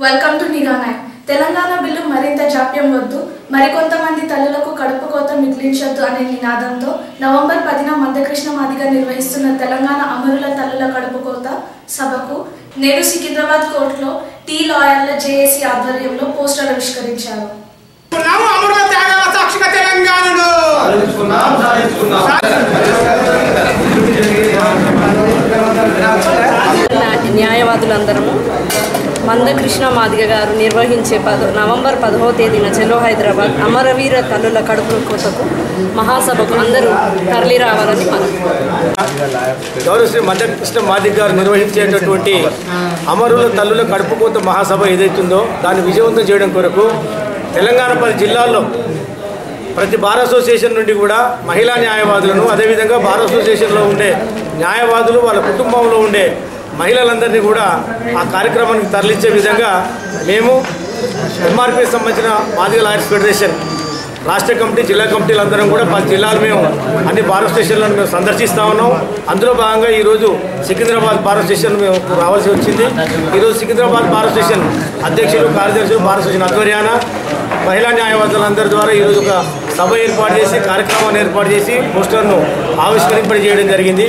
Welcome to నిగానాయ్. Telangana bill మరింత జాప్యం వద్దు, మరికొంతమంది తల్లులకు కడుపు కోత మిగిలించొద్దు అనే నినాదంతో నవంబర్ 10న మందకృష్ణ మాదిగ నిర్వహిస్తున్న తెలంగాణ అమరుల తల్లుల కడుపు కోత సభకు నేడు సికింద్రాబాద్ కోర్టులో టీ లాయర్ల జేఏసీ ఆధ్వర్యంలో పోస్టర్ ఆవిష్కరించారు. న్యాయవాదులందరము మందకృష్ణ మాదిగ గారు నిర్వహించే నవంబర్ 10వ తేదీన చెలో హైదరాబాద్ అమరవీర తల్లుల కడుపు కోతకు మహాసభకు అందరూ తరలి రావాలని గౌరవ శ్రీ మందకృష్ణ మాదిగ గారు నిర్వహించేటటువంటి అమరుల తల్లుల కడుపు కోత మహాసభ ఏదైతుందో దాన్ని విజయవంతం చేయడం కొరకు తెలంగాణ 10 జిల్లాల్లో ప్రతి బార్ అసోసియేషన్ నుండి కూడా మహిళా న్యాయవాదులను, అదేవిధంగా బార్ అసోసియేషన్లో ఉండే న్యాయవాదులు, వాళ్ళ కుటుంబంలో ఉండే మహిళలందరినీ కూడా ఆ కార్యక్రమానికి తరలించే విధంగా మేము ఎంఆర్పీకి సంబంధించిన మాదిగ లాయర్స్ ఫెడరేషన్ రాష్ట్ర కమిటీ, జిల్లా కమిటీలందరం కూడా 10 జిల్లాలు మేము అన్ని బార్ స్టేషన్లను మేము సందర్శిస్తూ ఉన్నాం. అందులో భాగంగా ఈరోజు సికింద్రాబాద్ బార్ స్టేషన్ మేము రావాల్సి వచ్చింది. ఈరోజు సికింద్రాబాద్ బార్ స్టేషన్ అధ్యక్షులు, కార్యదర్శులు, బార్ స్టేషన్ ఆధ్వర్యాన మహిళా న్యాయవాదులందరి ద్వారా ఈరోజు ఒక సభ ఏర్పాటు చేసి, కార్యక్రమాన్ని ఏర్పాటు చేసి పోస్టర్ను ఆవిష్కరింపజేయడం జరిగింది.